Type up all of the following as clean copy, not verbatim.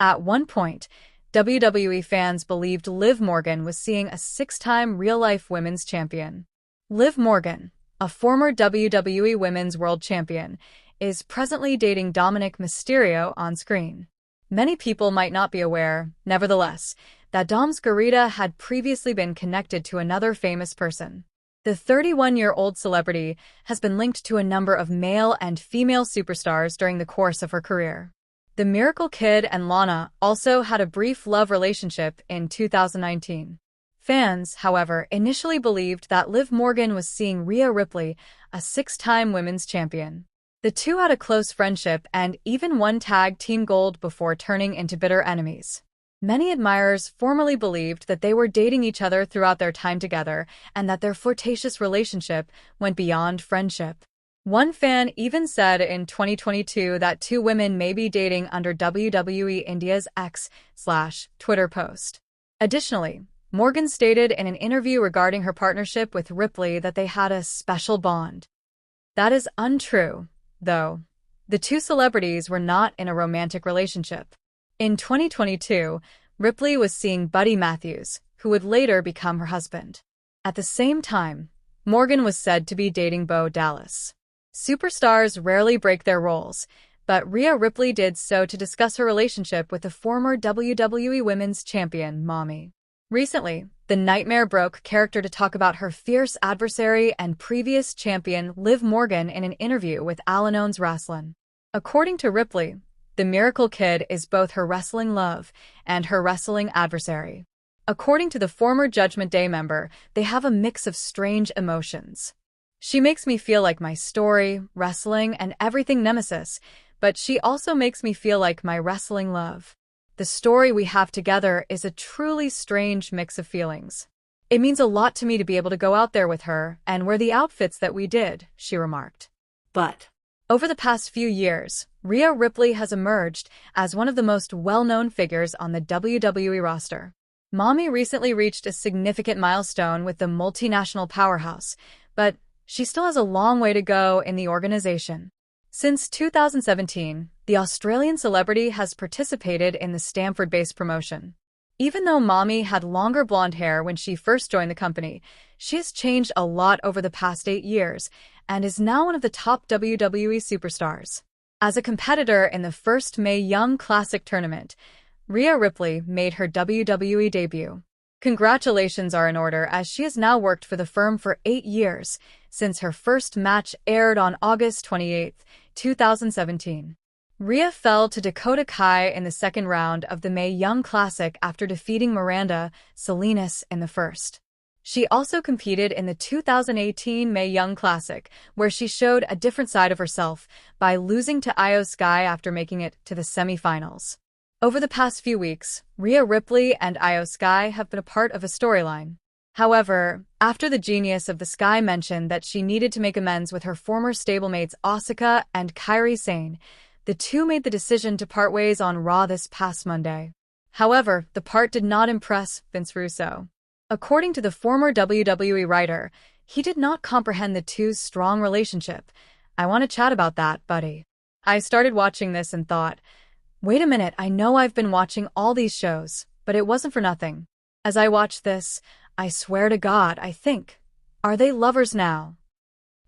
At one point, WWE fans believed Liv Morgan was seeing a six-time real-life women's champion. Liv Morgan, a former WWE Women's World Champion, is presently dating Dominik Mysterio on screen. Many people might not be aware, nevertheless, that Dom's Garita had previously been connected to another famous person. The 31-year-old celebrity has been linked to a number of male and female superstars during the course of her career. The Miracle Kid and Lana also had a brief love relationship in 2019. Fans, however, initially believed that Liv Morgan was seeing Rhea Ripley, a six-time women's champion. The two had a close friendship and even won tag team gold before turning into bitter enemies. Many admirers formerly believed that they were dating each other throughout their time together and that their flirtatious relationship went beyond friendship. One fan even said in 2022 that two women may be dating under WWE India's X/Twitter post. Additionally, Morgan stated in an interview regarding her partnership with Ripley that they had a special bond. That is untrue, though. The two celebrities were not in a romantic relationship. In 2022, Ripley was seeing Buddy Matthews, who would later become her husband. At the same time, Morgan was said to be dating Bo Dallas. Superstars rarely break their roles, but Rhea Ripley did so to discuss her relationship with the former WWE Women's Champion, Mommy. Recently, the Nightmare broke character to talk about her fierce adversary and previous champion Liv Morgan in an interview with Alan Owens Wrestling. According to Ripley, the Miracle Kid is both her wrestling love and her wrestling adversary. According to the former Judgment Day member, they have a mix of strange emotions. She makes me feel like my story, wrestling, and everything nemesis, but she also makes me feel like my wrestling love. The story we have together is a truly strange mix of feelings. It means a lot to me to be able to go out there with her and wear the outfits that we did, she remarked. But over the past few years, Rhea Ripley has emerged as one of the most well-known figures on the WWE roster. Mommy recently reached a significant milestone with the multinational powerhouse, but she still has a long way to go in the organization. Since 2017, the Australian celebrity has participated in the Stamford-based promotion. Even though Mommy had longer blonde hair when she first joined the company, she has changed a lot over the past 8 years and is now one of the top WWE superstars. As a competitor in the first Mae Young Classic tournament, Rhea Ripley made her WWE debut. Congratulations are in order as she has now worked for the firm for 8 years, since her first match aired on August 28, 2017. Rhea fell to Dakota Kai in the second round of the Mae Young Classic after defeating Miranda Salinas in the first. She also competed in the 2018 Mae Young Classic, where she showed a different side of herself by losing to Io Sky after making it to the semifinals. Over the past few weeks, Rhea Ripley and Io Sky have been a part of a storyline. However, after the genius of the Sky mentioned that she needed to make amends with her former stablemates Asuka and Kairi Sane, the two made the decision to part ways on Raw this past Monday. However, the part did not impress Vince Russo. According to the former WWE writer, he did not comprehend the two's strong relationship. "I want to chat about that, buddy. I started watching this and thought, wait a minute, I know I've been watching all these shows, but it wasn't for nothing. As I watched this, I swear to God, I think, are they lovers now?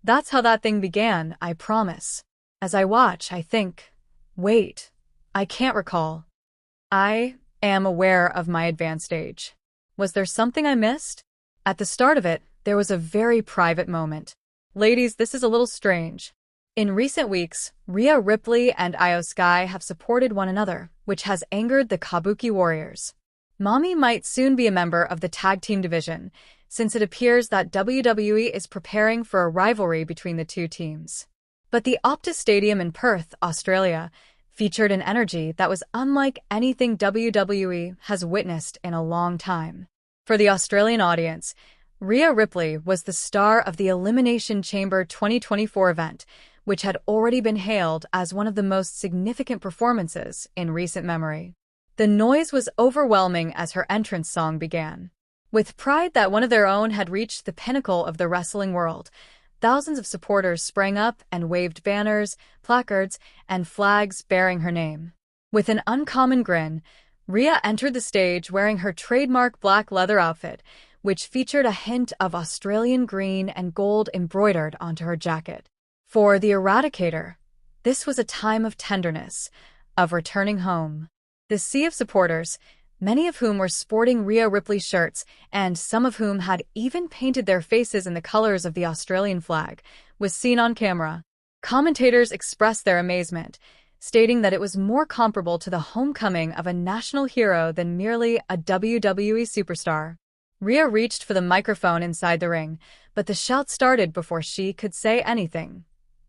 That's how that thing began, I promise. As I watch, I think, wait, I can't recall. I am aware of my advanced age. Was there something I missed? At the start of it, there was a very private moment. Ladies, this is a little strange. In recent weeks, Rhea Ripley and Io Sky have supported one another, which has angered the Kabuki Warriors. Mommy might soon be a member of the tag team division, since it appears that WWE is preparing for a rivalry between the two teams. But the Optus Stadium in Perth, Australia, featured an energy that was unlike anything WWE has witnessed in a long time. For the Australian audience, Rhea Ripley was the star of the Elimination Chamber 2024 event, which had already been hailed as one of the most significant performances in recent memory. The noise was overwhelming as her entrance song began. With pride that one of their own had reached the pinnacle of the wrestling world, thousands of supporters sprang up and waved banners, placards, and flags bearing her name. With an uncommon grin, Rhea entered the stage wearing her trademark black leather outfit, which featured a hint of Australian green and gold embroidered onto her jacket. For the Eradicator, this was a time of tenderness, of returning home. The sea of supporters, many of whom were sporting Rhea Ripley's shirts and some of whom had even painted their faces in the colors of the Australian flag, was seen on camera. Commentators expressed their amazement, stating that it was more comparable to the homecoming of a national hero than merely a WWE superstar. Rhea reached for the microphone inside the ring, but the shout started before she could say anything.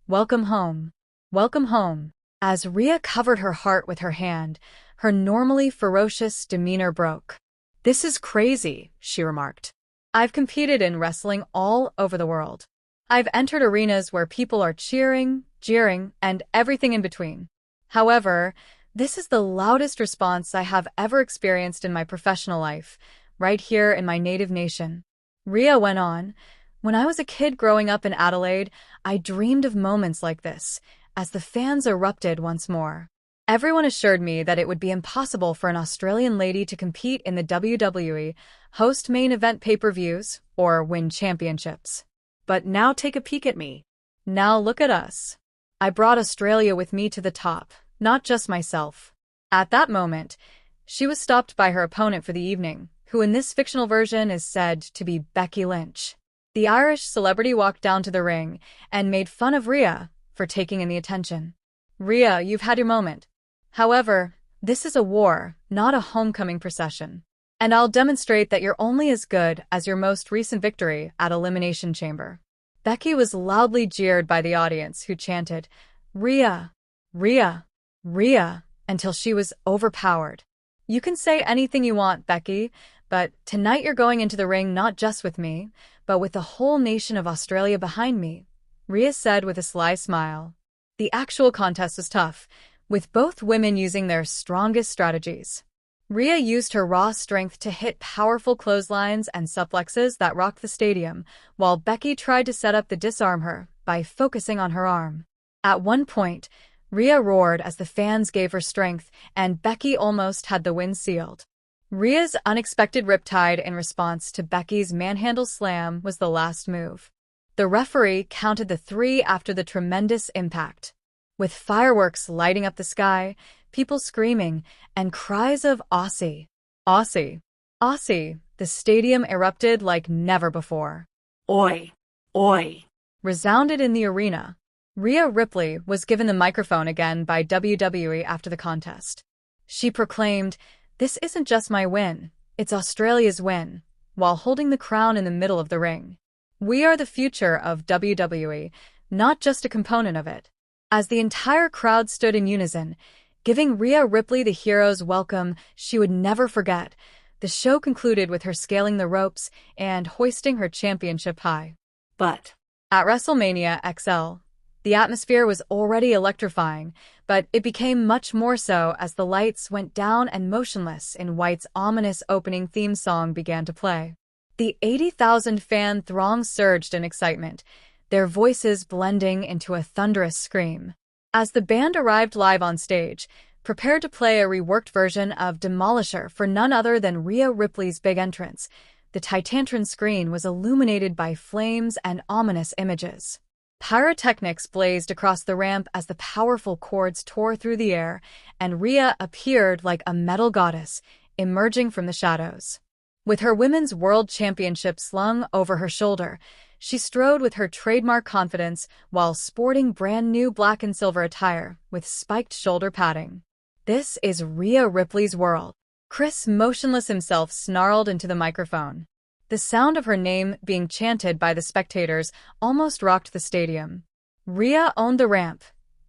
"Welcome home. Welcome home." As Rhea covered her heart with her hand, her normally ferocious demeanor broke. "This is crazy," she remarked. "I've competed in wrestling all over the world. I've entered arenas where people are cheering, jeering, and everything in between. However, this is the loudest response I have ever experienced in my professional life, right here in my native nation." Rhea went on, "When I was a kid growing up in Adelaide, I dreamed of moments like this, as the fans erupted once more. Everyone assured me that it would be impossible for an Australian lady to compete in the WWE, host main event pay-per-views, or win championships. But now take a peek at me. Now look at us. I brought Australia with me to the top, not just myself." At that moment, she was stopped by her opponent for the evening, who in this fictional version is said to be Becky Lynch. The Irish celebrity walked down to the ring and made fun of Rhea for taking in the attention. "Rhea, you've had your moment. However, this is a war, not a homecoming procession. And I'll demonstrate that you're only as good as your most recent victory at Elimination Chamber." Becky was loudly jeered by the audience, who chanted, "Rhea, Rhea, Rhea," until she was overpowered. "You can say anything you want, Becky, but tonight you're going into the ring not just with me, but with the whole nation of Australia behind me," Rhea said with a sly smile. The actual contest was tough, with both women using their strongest strategies. Rhea used her raw strength to hit powerful clotheslines and suplexes that rocked the stadium, while Becky tried to set up the disarm her by focusing on her arm. At one point, Rhea roared as the fans gave her strength, and Becky almost had the win sealed. Rhea's unexpected riptide in response to Becky's manhandle slam was the last move. The referee counted the 3 after the tremendous impact. With fireworks lighting up the sky, people screaming, and cries of "Aussie! Aussie! Aussie!" the stadium erupted like never before. "Oi! Oi!" resounded in the arena. Rhea Ripley was given the microphone again by WWE after the contest. She proclaimed, "This isn't just my win, it's Australia's win," while holding the crown in the middle of the ring. "We are the future of WWE, not just a component of it." As the entire crowd stood in unison, giving Rhea Ripley the hero's welcome she would never forget, the show concluded with her scaling the ropes and hoisting her championship high. But at WrestleMania XL, the atmosphere was already electrifying, but it became much more so as the lights went down and Motionless in White's ominous opening theme song began to play. The 80,000 fan throng surged in excitement, their voices blending into a thunderous scream. As the band arrived live on stage, prepared to play a reworked version of Demolisher for none other than Rhea Ripley's big entrance, the Titantron screen was illuminated by flames and ominous images. Pyrotechnics blazed across the ramp as the powerful cords tore through the air, and Rhea appeared like a metal goddess, emerging from the shadows. With her Women's World Championship slung over her shoulder, she strode with her trademark confidence while sporting brand new black and silver attire with spiked shoulder padding. "This is Rhea Ripley's world." Chris Motionless himself snarled into the microphone. The sound of her name being chanted by the spectators almost rocked the stadium. Rhea owned the ramp.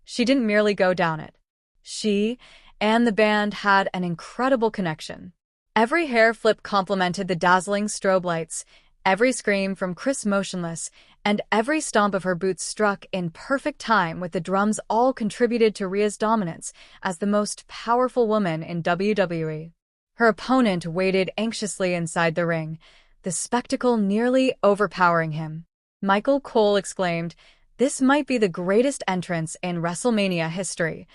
She didn't merely go down it. She and the band had an incredible connection. Every hair flip complemented the dazzling strobe lights, every scream from Chris Motionless, and every stomp of her boots struck in perfect time with the drums all contributed to Rhea's dominance as the most powerful woman in WWE. Her opponent waited anxiously inside the ring, the spectacle nearly overpowering him. Michael Cole exclaimed, "This might be the greatest entrance in WrestleMania history,"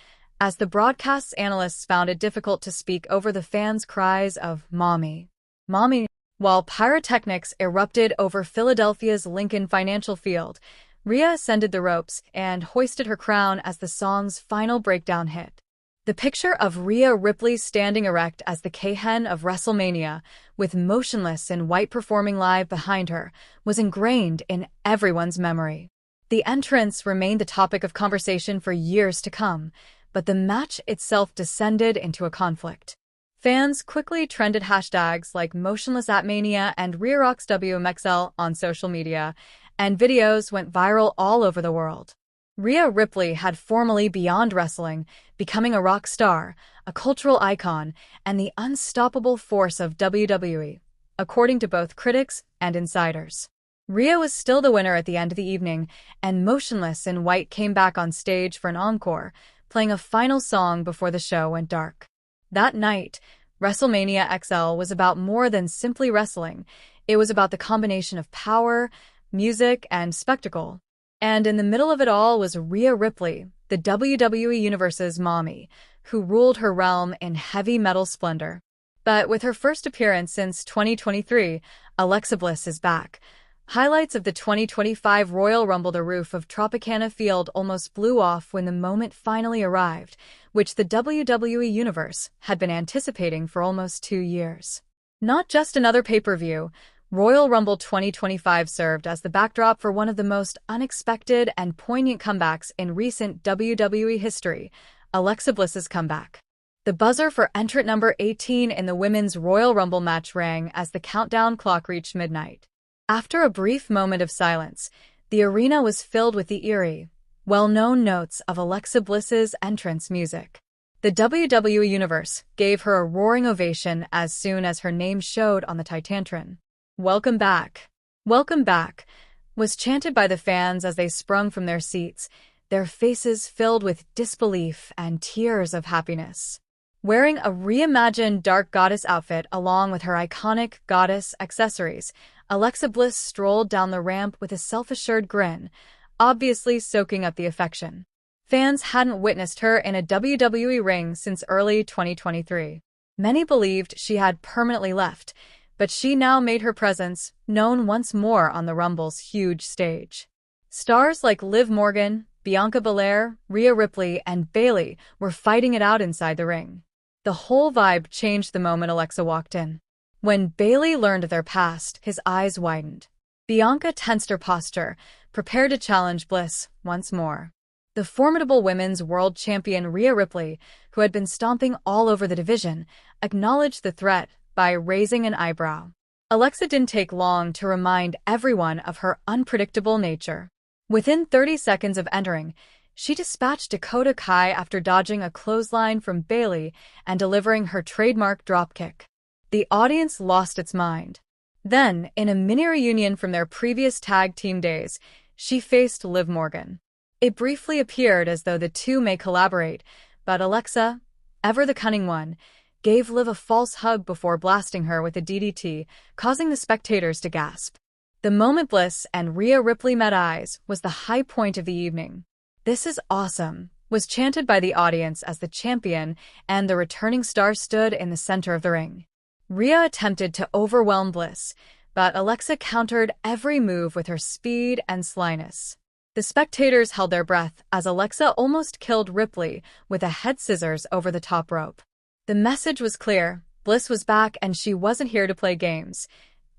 as the broadcast's analysts found it difficult to speak over the fans' cries of "Mommy, Mommy." While pyrotechnics erupted over Philadelphia's Lincoln Financial Field, Rhea ascended the ropes and hoisted her crown as the song's final breakdown hit. The picture of Rhea Ripley standing erect as the K-Hen of WrestleMania, with Motionless in White performing live behind her, was ingrained in everyone's memory. The entrance remained the topic of conversation for years to come, but the match itself descended into a conflict. Fans quickly trended hashtags like MotionlessAtMania and RheaRocksWMXL on social media, and videos went viral all over the world. Rhea Ripley had formally beyond wrestling, becoming a rock star, a cultural icon, and the unstoppable force of WWE, according to both critics and insiders. Rhea was still the winner at the end of the evening, and Motionless in White came back on stage for an encore, playing a final song before the show went dark. That night, WrestleMania XL was about more than simply wrestling. It was about the combination of power, music, and spectacle. And in the middle of it all was Rhea Ripley, the WWE Universe's mommy, who ruled her realm in heavy metal splendor. But with her first appearance since 2023, Alexa Bliss is back. Highlights of the 2025 Royal Rumble. The roof of Tropicana Field almost blew off when the moment finally arrived, which the WWE Universe had been anticipating for almost 2 years. Not just another pay-per-view, Royal Rumble 2025 served as the backdrop for one of the most unexpected and poignant comebacks in recent WWE history, Alexa Bliss's comeback. The buzzer for entrant number 18 in the Women's Royal Rumble match rang as the countdown clock reached midnight. After a brief moment of silence, the arena was filled with the eerie, well-known notes of Alexa Bliss's entrance music. The WWE Universe gave her a roaring ovation as soon as her name showed on the Titantron. "Welcome back. Welcome back," was chanted by the fans as they sprung from their seats, their faces filled with disbelief and tears of happiness. Wearing a reimagined Dark Goddess outfit along with her iconic goddess accessories, Alexa Bliss strolled down the ramp with a self-assured grin, obviously soaking up the affection. Fans hadn't witnessed her in a WWE ring since early 2023. Many believed she had permanently left, but she now made her presence known once more on the Rumble's huge stage. Stars like Liv Morgan, Bianca Belair, Rhea Ripley, and Bayley were fighting it out inside the ring. The whole vibe changed the moment Alexa walked in. When Bayley learned of their past, his eyes widened. Bianca tensed her posture, prepared to challenge Bliss once more. The formidable women's world champion Rhea Ripley, who had been stomping all over the division, acknowledged the threat by raising an eyebrow. Alexa didn't take long to remind everyone of her unpredictable nature. Within 30 seconds of entering, she dispatched Dakota Kai after dodging a clothesline from Bayley and delivering her trademark dropkick. The audience lost its mind. Then, in a mini-reunion from their previous tag team days, she faced Liv Morgan. It briefly appeared as though the two may collaborate, but Alexa, ever the cunning one, gave Liv a false hug before blasting her with a DDT, causing the spectators to gasp. The moment Bliss and Rhea Ripley met eyes was the high point of the evening. "This is awesome," was chanted by the audience as the champion and the returning star stood in the center of the ring. Rhea attempted to overwhelm Bliss, but Alexa countered every move with her speed and slyness. The spectators held their breath as Alexa almost killed Ripley with a head scissors over the top rope. The message was clear: Bliss was back and she wasn't here to play games,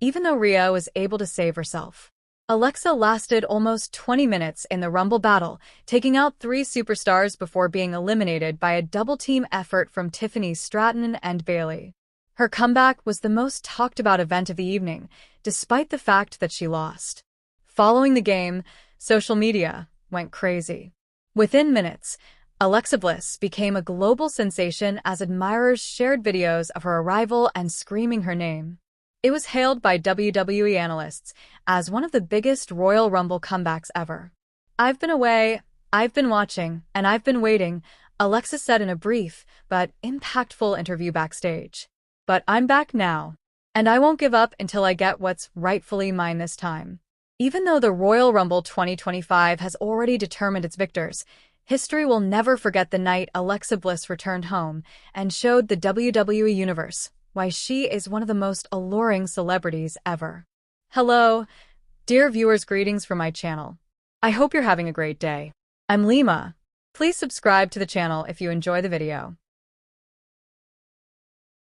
even though Rhea was able to save herself. Alexa lasted almost 20 minutes in the Rumble battle, taking out 3 superstars before being eliminated by a double-team effort from Tiffany Stratton and Bayley. Her comeback was the most talked-about event of the evening, despite the fact that she lost. Following the game, social media went crazy. Within minutes, Alexa Bliss became a global sensation as admirers shared videos of her arrival and screaming her name. It was hailed by WWE analysts as one of the biggest Royal Rumble comebacks ever. "I've been away, I've been watching, and I've been waiting," Alexa said in a brief but impactful interview backstage. "But I'm back now, and I won't give up until I get what's rightfully mine this time." Even though the Royal Rumble 2025 has already determined its victors, History will never forget the night Alexa Bliss returned home and showed the WWE Universe why she is one of the most alluring celebrities ever. Hello, dear viewers, greetings from my channel. I hope you're having a great day. I'm Lima. Please subscribe to the channel if you enjoy the video.